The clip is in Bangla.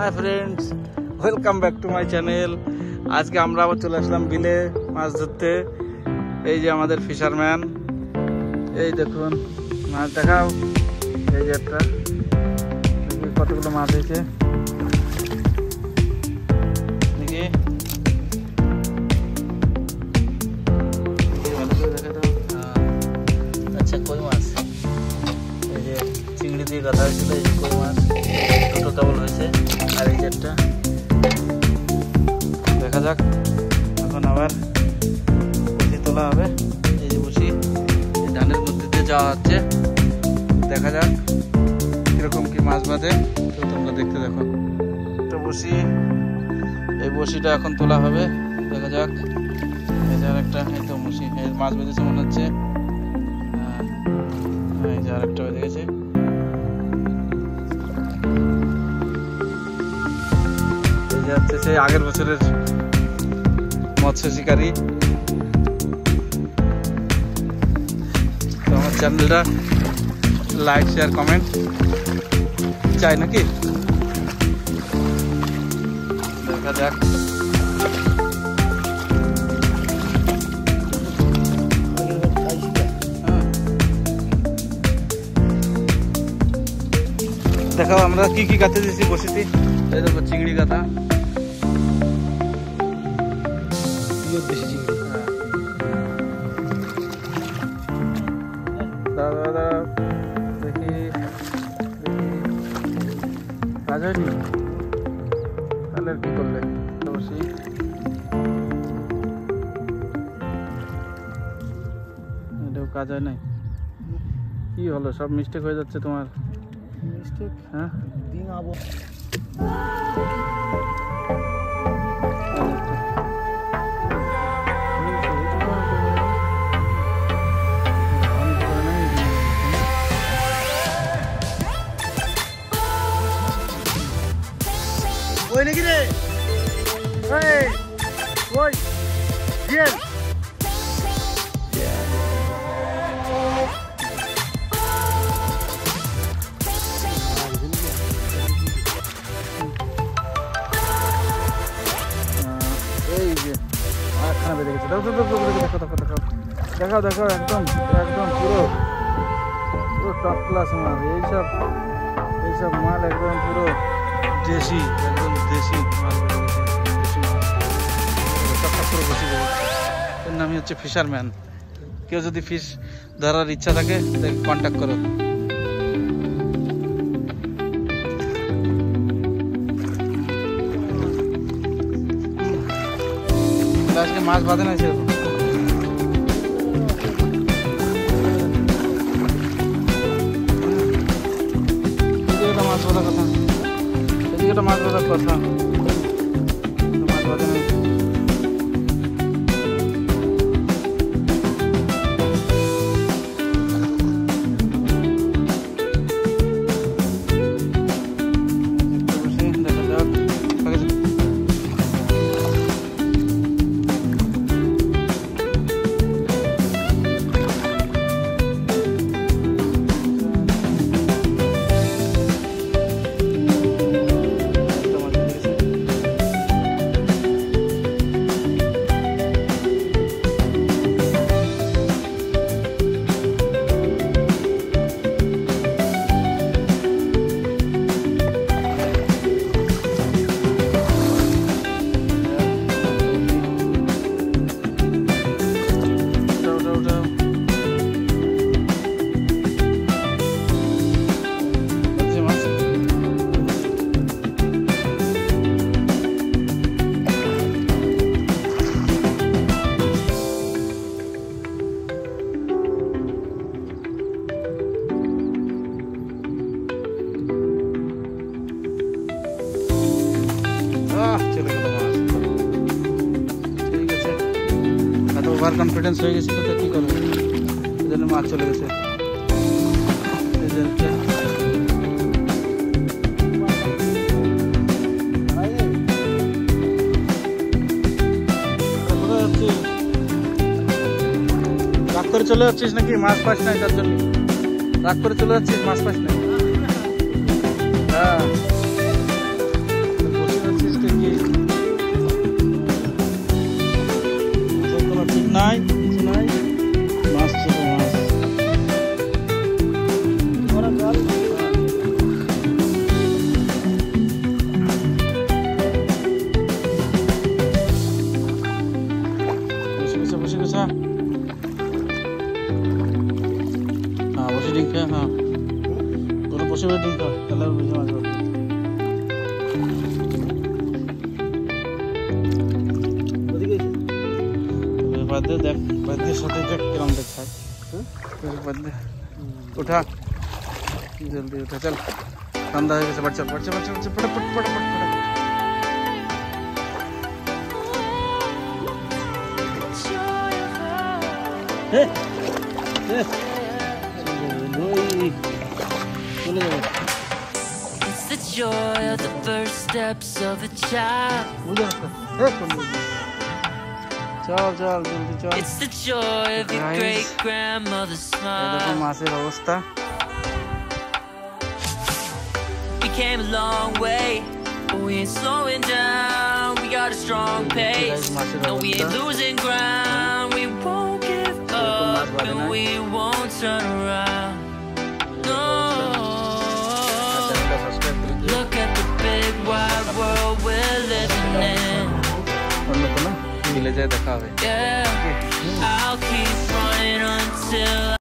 Hi friends, welcome back to my channel. आज के আমরা আবার চলে আসলাম বিলে মাছ ধরতে। এই যে আমাদের ফিশারম্যান, এই দেখুন মাছ দেখাও। এই যে একটা কতগুলো মাছ হয়েছে দেখি, আচ্ছা কই মাছ, এই যে চিংড়ি দিয়ে গাঁথা হয়েছিল, এই যে কই মাছ দুটো কেবল হয়েছে। আর এই যে একটা দেখা যাক, এখন আবার বসি তোলা হবে। এই যে বসি ধানের মধ্যে দিয়ে যাওয়া হচ্ছে, দেখা যাক কিরকম কি মাছ বাঁধে, তো তোমরা দেখতে দেখো। তো বসি, এই বসিটা এখন তোলা হবে, দেখা যাক। এই যে আরেকটা, এই তো বসি মাছ বেঁধেছে মনে হচ্ছে। এই যে আরেকটা বেঁধে গেছে। এই যে হচ্ছে সেই আগের বছরের মৎস্য শিকারী। তো আমার চ্যানেলটা লাইক শেয়ার কমেন্ট চাই নাকি, দেখা যাক। দেখাও আমরা কি কি গাঁথে দিয়েছি বসিতে। এই দেখো চিংড়ি গাঁথা, বেশি চিংড়ি। দাদা দাদা দেখি কাজ হয়নি, তাহলে কি করলে বসি। এটাও কাজ হয় নাই, কি হলো? সব মিস্টেক হয়ে যাচ্ছে তোমার। মিস্টেক? হ্যাঁ, দিন আবো ওই নাকি রে, ওই জিয়াল এই যে আখানা বেঁধে গেছে। দেখো দেখো দেখো দেখো দেখো দেখাও দেখো, একদম একদম পুরো পুরো টপ ক্লাস মাল। এইসব মাল একদম পুরো দেশি, একদম দেশি মাল বেঁধে গেছে, দেশি মাল টকটক করে বসে গেছে। এর নামই হচ্ছে ফিশারম্যান। কেউ যদি ফিশ ধরার ইচ্ছা থাকে কন্ট্যাক্ট করো। আজকে মাছ বাঁধে না সেরকম। এদিকে মাছ বাঁধার কথা, এদিকে মাছ বাঁধার কথা, মাছ বাঁধে না। চলে গেল মাছ। ঠিক আছে, এত ওভার কনফিডেন্স হয়ে গেছিল তো কি করবো, এই জন্য মাছ চলে গেছে। রাগ করে চলে যাচ্ছিস নাকি? মাছ পাস নাই তার জন্য রাগ করে চলে যাচ্ছিস, মাছ পাস নাই। হ্যাঁ কোনো ঠিক নাই, কিছু নাই, মাছ ছিল মাছ। বসে গেছে হ্যাঁ, বসে ডিম খা, হ্যাঁ ওরা বসে ডিম খা, তাহলে বুঝে মাছ পাবে। বাদে দেখ, বাদের সাথে দেখ কিরম দেখায়। বাদে উঠা, জলদি উঠা, চল ঠান্ডা হয়ে গেছে, বাচ্চা বাচ্চা বাচ্চা বাচ্চা ফটাফট ফটাফট ফটাফট। It's the joy of the first steps of a child. চল চল জলদি চল। It's the joy of your great grandmother's smile. মাছের অবস্থা, We came a long way, but we ain't slowing down. We got a strong pace. No, we ain't losing ground. We won't give up and we won't turn around. No. Look at the big wide world we're living in. দেখা হবে। Yeah, I'll keep running until